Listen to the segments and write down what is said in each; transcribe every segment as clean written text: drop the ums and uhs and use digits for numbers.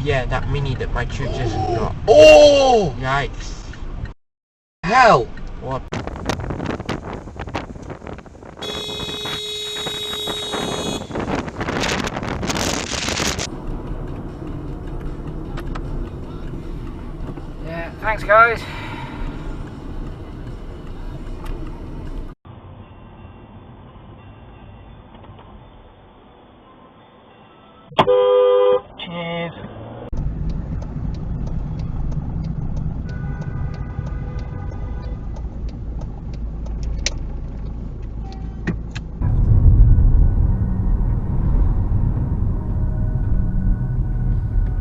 yeah, that mini that my tube just got. Oh! Yikes. Hell! What? Yeah, thanks guys. Cheers.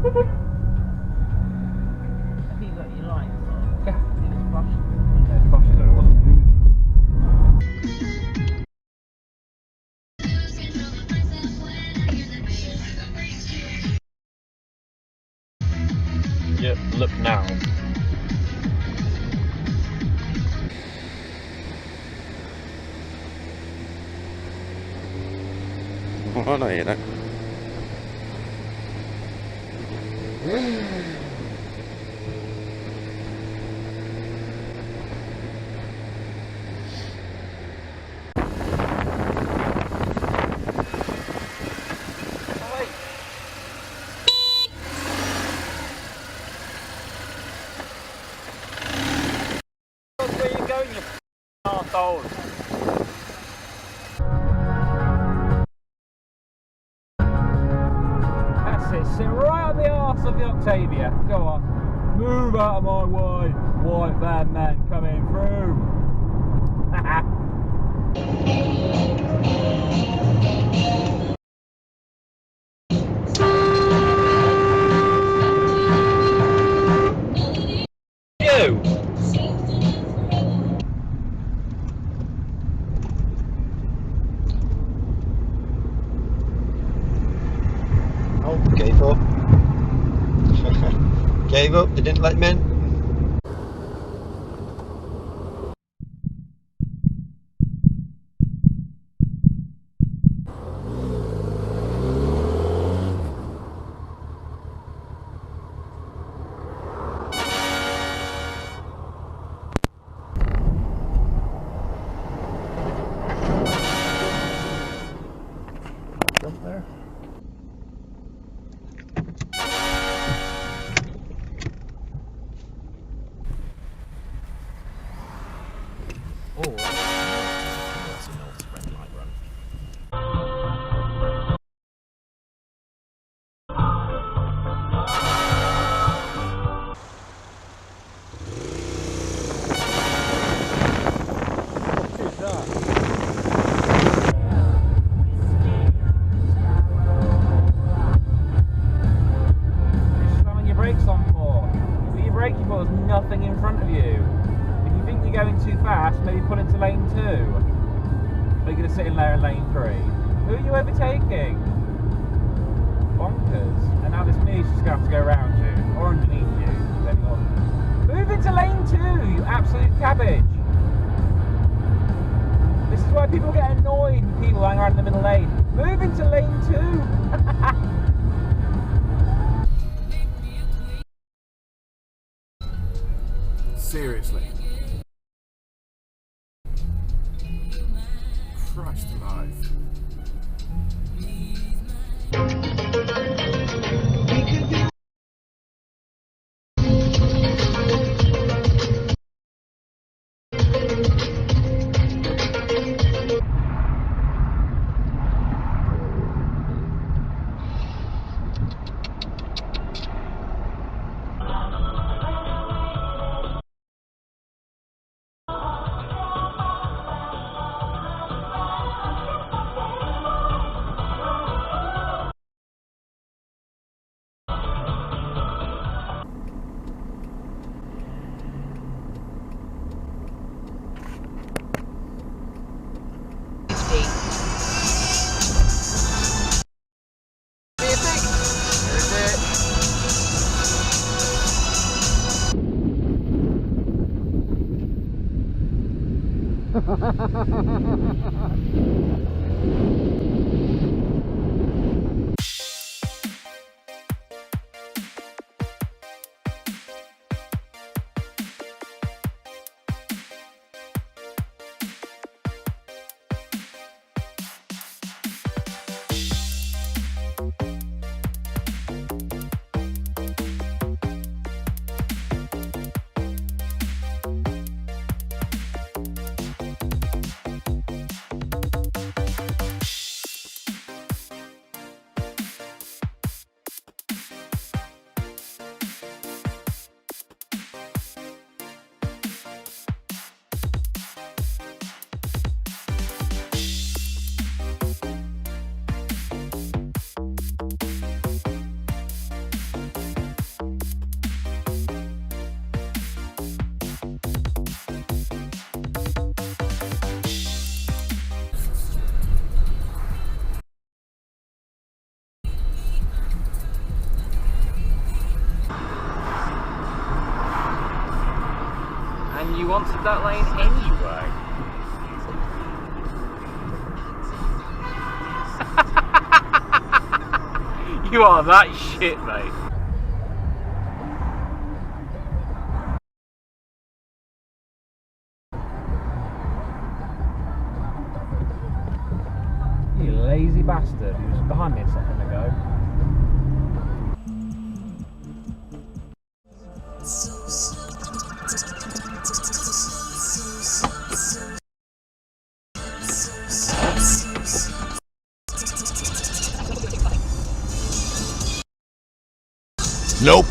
Have you got your lights on? Yeah. It was flashed. No, it flashes or it wasn't moving. Yeah, look now. Oh no, you know. Where you going, you arsehole? That's it, sit right on the arse of the Octavia. Go on. Move out of my way. White van man coming through. You! Oh, gave up. Gave up, they didn't let me in. Jump there. Oh, that's a North red light run. Who's that? You're slamming your brakes on for? You put your braking ball, there's nothing in front of you. You're going too fast, maybe pull into lane 2. Or you're going to sit in there in lane 3. Who are you overtaking? Bonkers. And now this Maid's just going to have to go around you, or underneath you, depending on. Move into lane 2, you absolute cabbage. This is why people get annoyed when people hang around in the middle lane. Move into lane 2. Seriously. Christ alive. And you wanted that lane anyway. You are that shit, mate. You lazy bastard. He was behind me a second ago. Nope.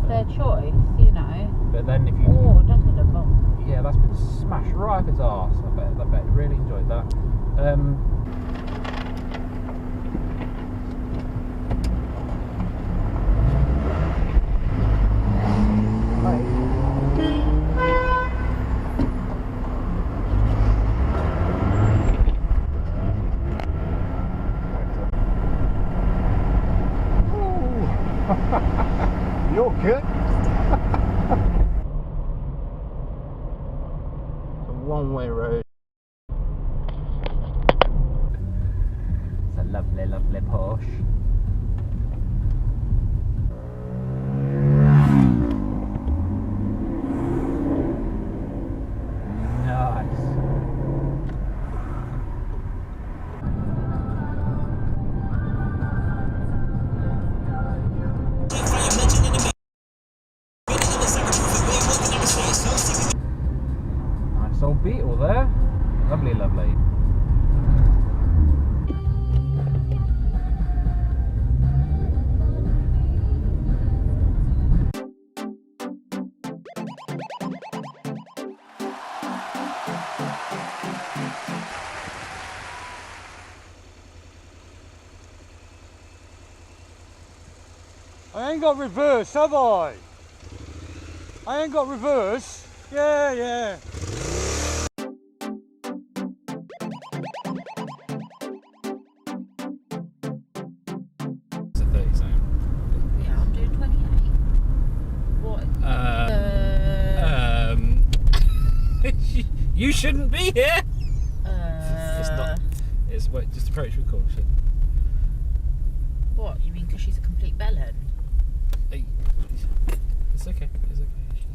Their choice, you know. But then if you... Oh, da-da-da-bum. Yeah, that's been smashed right up its arse. I bet it really enjoyed that. You're good. It's a one-way road. It's a lovely, lovely Porsche. Nice. Nice old Beetle there. Lovely, lovely. I ain't got reverse, have I? I ain't got reverse. Yeah, yeah. It's a 30 zone. Yeah, I'm doing 28. What? You shouldn't be here. It's not. It's wait. Just approach with caution. What? You mean because she's a complete bellend? Hey, it's okay. It's okay. She's